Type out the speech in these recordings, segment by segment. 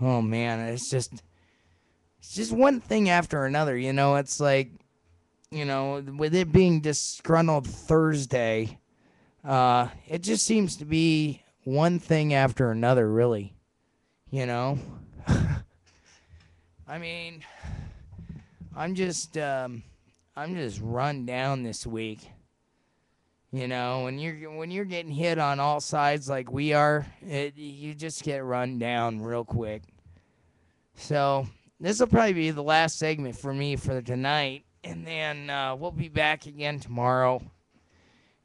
Oh man, it's just one thing after another. It's like, with it being Disgruntled Thursday, it just seems to be one thing after another, really. You know, I mean, I'm just run down this week. When you're getting hit on all sides like we are, you just get run down real quick. So this will probably be the last segment for me for tonight, and then we'll be back again tomorrow.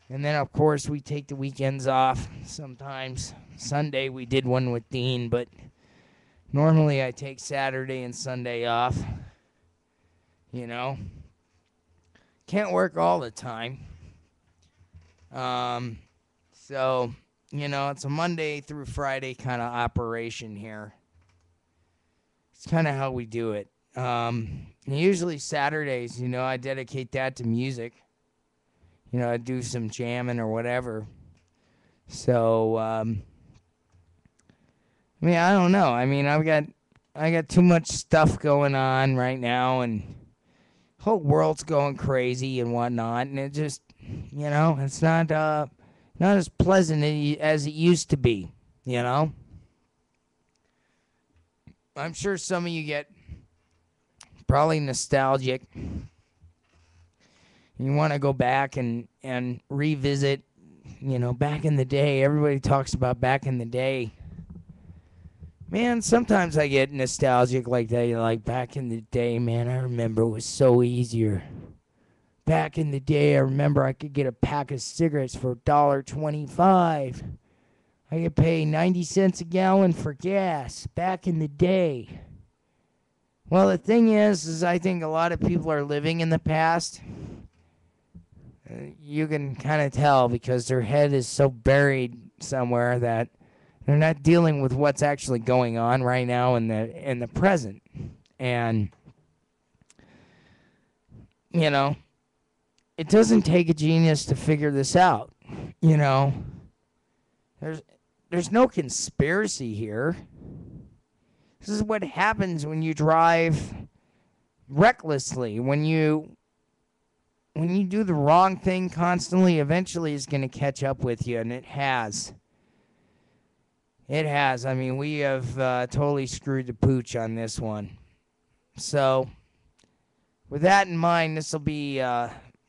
And then, of course, we take the weekends off sometimes. Sunday we did one with Dean, but normally I take Saturday and Sunday off. Can't work all the time. So, it's a Monday through Friday kind of operation here. It's kind of how we do it. Usually Saturdays, I dedicate that to music. I do some jamming or whatever. So, I don't know. I got too much stuff going on right now, and the whole world's going crazy and whatnot, and it just, it's not as pleasant as it used to be. I'm sure some of you get probably nostalgic. You want to go back and revisit, back in the day. Everybody talks about back in the day. Man, sometimes I get nostalgic like that. Like, back in the day, man, I remember it was so easier. Back in the day, I remember I could get a pack of cigarettes for $1.25. I could pay 90 cents a gallon for gas back in the day. Well, the thing is I think a lot of people are living in the past. You can kind of tell because their head is so buried somewhere that they're not dealing with what's actually going on right now in the present. And, it doesn't take a genius to figure this out. There's no conspiracy here. This is what happens when you drive recklessly. When you do the wrong thing constantly, eventually it's going to catch up with you, and it has. It has. We have totally screwed the pooch on this one. So, with that in mind, this will be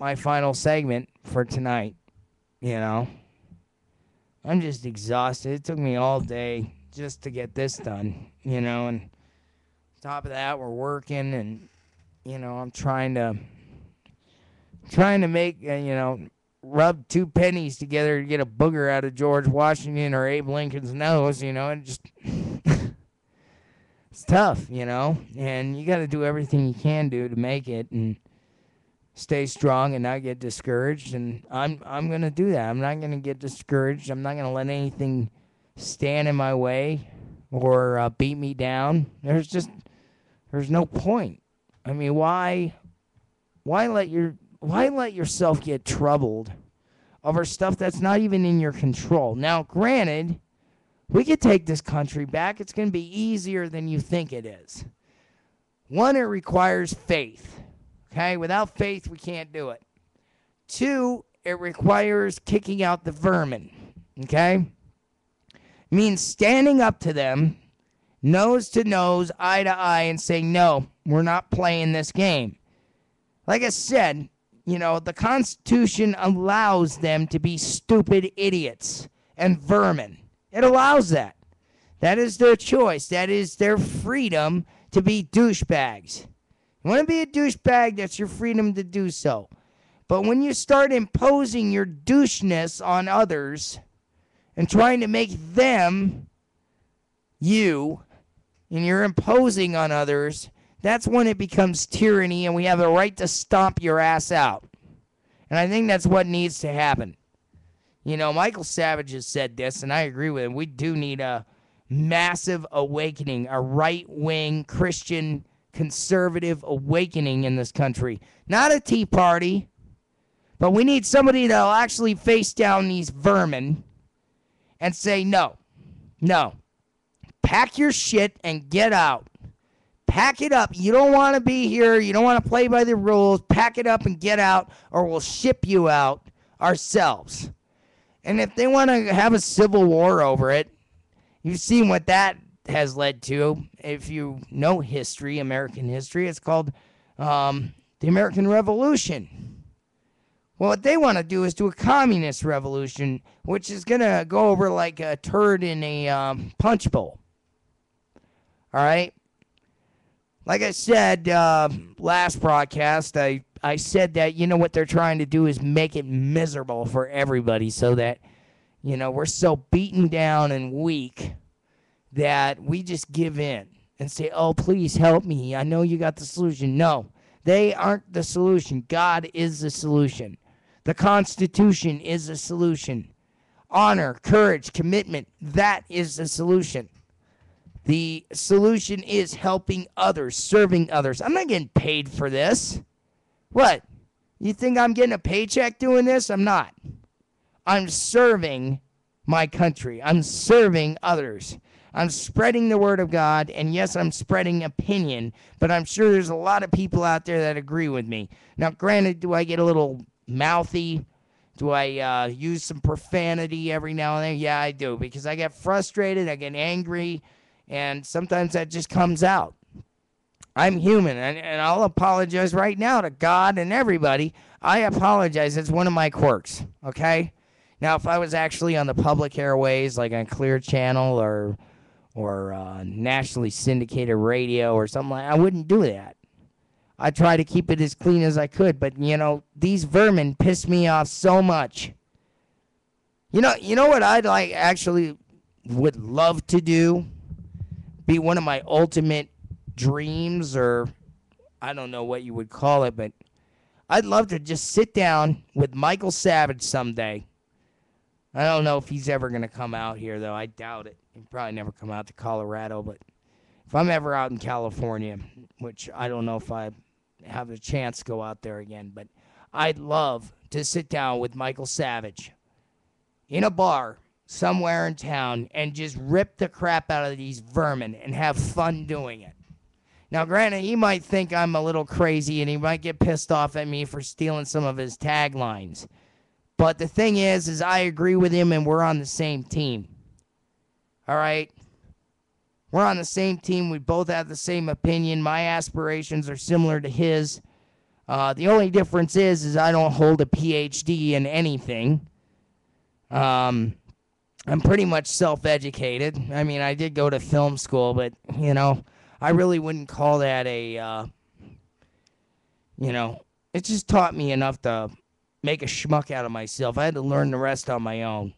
my final segment for tonight. I'm just exhausted. It took me all day just to get this done, and on top of that, we're working, and, I'm trying to make, rub two pennies together to get a booger out of George Washington or Abe Lincoln's nose, it just, it's tough, and you got to do everything you can do to make it and stay strong and not get discouraged, and I'm going to do that. I'm not going to get discouraged. I'm not going to let anything stand in my way or beat me down. There's no point. Why let yourself get troubled over stuff that's not even in your control? Now, granted, we could take this country back. It's going to be easier than you think it is. One, it requires faith. Okay, without faith, we can't do it. Two, it requires kicking out the vermin. Okay? It means standing up to them, nose to nose, eye to eye, and saying, no, we're not playing this game. Like I said, the Constitution allows them to be stupid idiots and vermin. It allows that. That is their choice. That is their freedom to be douchebags. You want to be a douchebag, that's your freedom to do so. But when you start imposing your doucheness on others and trying to make them you, and you're imposing on others, that's when it becomes tyranny, and we have the right to stomp your ass out. And I think that's what needs to happen. Michael Savage has said this, and I agree with him. We do need a massive awakening, a right-wing Christian conservative awakening in this country. Not a Tea Party, but we need somebody that'll actually face down these vermin and say, no, pack your shit and get out. Pack it up. You don't want to be here. You don't want to play by the rules. Pack it up and get out, or we'll ship you out ourselves. And if they want to have a civil war over it, you've seen what that has led to. If you know history, American history, it's called the American Revolution. Well, what they want to do is do a communist revolution, which is going to go over like a turd in a punch bowl. All right? Like I said last broadcast, I said that, what they're trying to do is make it miserable for everybody so that, we're so beaten down and weak that we just give in and say, oh, please help me. I know you got the solution. No, they aren't the solution. God is the solution. The Constitution is the solution. Honor, courage, commitment, that is the solution. The solution is helping others, serving others. I'm not getting paid for this. What? You think I'm getting a paycheck doing this? I'm not. I'm serving my country. I'm serving others. I'm spreading the word of God, and yes, I'm spreading opinion, but I'm sure there's a lot of people out there that agree with me. Now, granted, do I get a little mouthy? Do I use some profanity every now and then? Yeah, I do, because I get frustrated, I get angry, and sometimes that just comes out. I'm human, and I'll apologize right now to God and everybody. I apologize. It's one of my quirks, okay? Now, if I was actually on the public airways, like on Clear Channel or nationally syndicated radio or something like that, I wouldn't do that. I try to keep it as clean as I could, but, these vermin piss me off so much. You know what I'd actually would love to do? Be one of my ultimate dreams, or I don't know what you would call it, but I'd love to just sit down with Michael Savage someday. I don't know if he's ever going to come out here, though. I doubt it. He'll probably never come out to Colorado, but if I'm ever out in California, which I don't know if I have a chance to go out there again, but I'd love to sit down with Michael Savage in a bar somewhere in town and just rip the crap out of these vermin and have fun doing it. Now, granted, he might think I'm a little crazy and he might get pissed off at me for stealing some of his taglines. But the thing is I agree with him and we're on the same team. All right? We're on the same team. We both have the same opinion. My aspirations are similar to his. The only difference is I don't hold a PhD in anything. I'm pretty much self-educated. I mean, I did go to film school, but, I really wouldn't call that it just taught me enough to make a schmuck out of myself. I had to learn the rest on my own.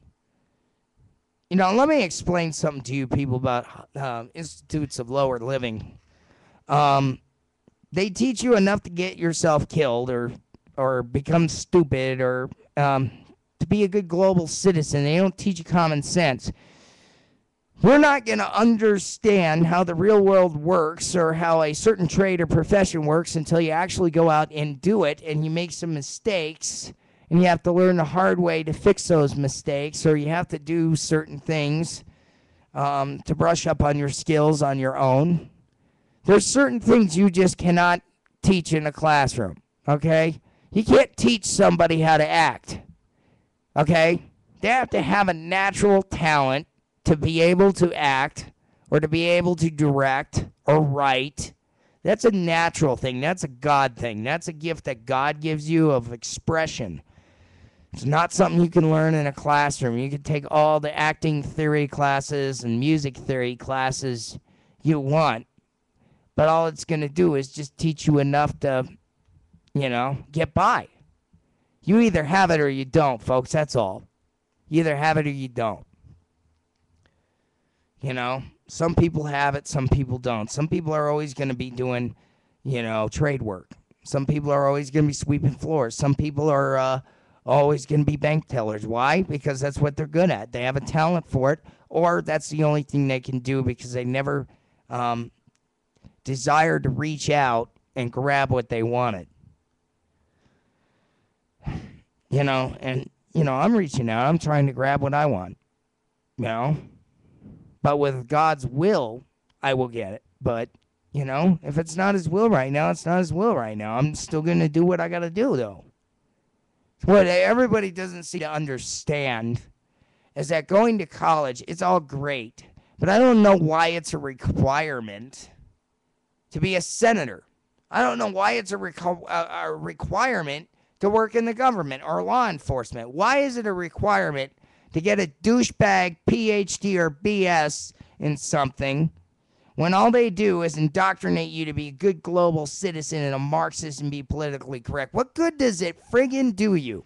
Let me explain something to you people about institutes of lower living. They teach you enough to get yourself killed or become stupid or to be a good global citizen. They don't teach you common sense. We're not going to understand how the real world works or how a certain trade or profession works until you actually go out and do it and you make some mistakes and you have to learn the hard way to fix those mistakes, or you have to do certain things to brush up on your skills on your own. There's certain things you just cannot teach in a classroom, okay? You can't teach somebody how to act, okay? They have to have a natural talent to be able to act or to be able to direct or write. That's a natural thing. That's a God thing. That's a gift that God gives you of expression. It's not something you can learn in a classroom. You can take all the acting theory classes and music theory classes you want, but all it's going to do is just teach you enough to, get by. You either have it or you don't, folks. That's all. You either have it or you don't. Some people have it, some people don't. Some people are always going to be doing, trade work. Some people are always going to be sweeping floors. Some people are always going to be bank tellers. Why? Because that's what they're good at. They have a talent for it, or that's the only thing they can do because they never desired to reach out and grab what they wanted. I'm reaching out. I'm trying to grab what I want. But with God's will, I will get it. But, if it's not his will right now, it's not his will right now. I'm still going to do what I got to do, though. What everybody doesn't seem to understand is that going to college, it's all great. But I don't know why it's a requirement to be a senator. I don't know why it's a requirement to work in the government or law enforcement. Why is it a requirement to get a douchebag PhD or BS in something when all they do is indoctrinate you to be a good global citizen and a Marxist and be politically correct? What good does it friggin' do you?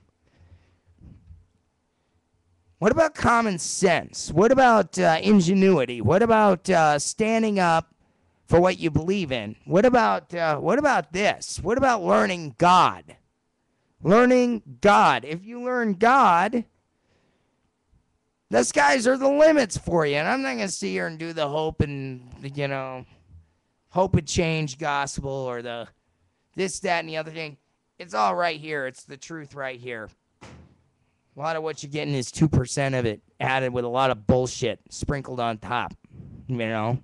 What about common sense? What about ingenuity? What about standing up for what you believe in? What about this? What about learning God? Learning God. If you learn God, the skies are the limits for you. And I'm not going to sit here and do the hope and, hope and change gospel or the this, that, and the other thing. It's all right here. It's the truth right here. A lot of what you're getting is 2% of it added with a lot of bullshit sprinkled on top. Pardon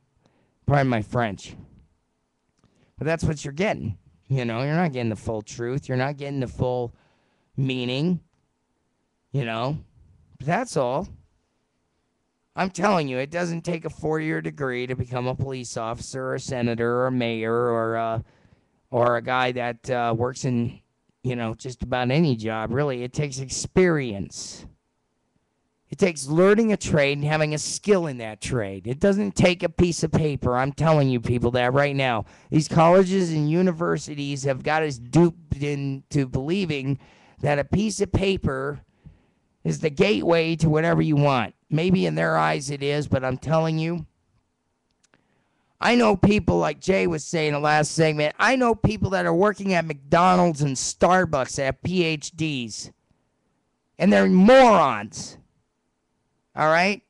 my French. But that's what you're getting. You're not getting the full truth. You're not getting the full meaning. But that's all. I'm telling you, it doesn't take a 4-year degree to become a police officer or a senator or a mayor or a guy that works in, just about any job, really. It takes experience. It takes learning a trade and having a skill in that trade. It doesn't take a piece of paper. I'm telling you people that right now. These colleges and universities have got us duped into believing that a piece of paper is the gateway to whatever you want. Maybe in their eyes it is, but I'm telling you, I know people, like Jay was saying in the last segment, I know people that are working at McDonald's and Starbucks that have PhDs. And they're morons. All right?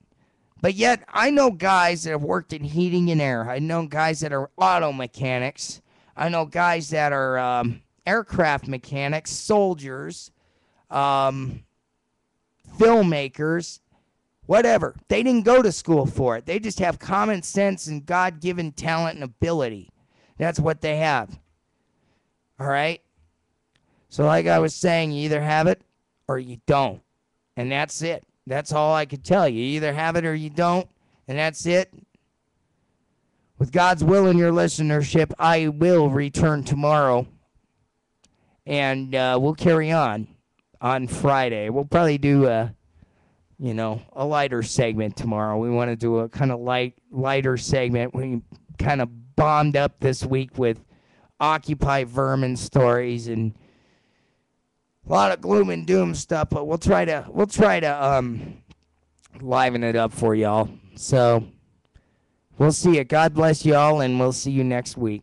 But yet, I know guys that have worked in heating and air. I know guys that are auto mechanics. I know guys that are aircraft mechanics, soldiers, filmmakers, whatever. They didn't go to school for it. They just have common sense and God-given talent and ability. That's what they have. All right? So like I was saying, you either have it or you don't. And that's it. That's all I could tell you. You either have it or you don't, and that's it. With God's will in your listenership, I will return tomorrow. And we'll carry on Friday. We'll probably do a lighter segment tomorrow. We want to do a kind of lighter segment. We kind of bombed up this week with Occupy Vermin stories and a lot of gloom and doom stuff, but we'll try to liven it up for y'all. So we'll see you. God bless y'all, and we'll see you next week.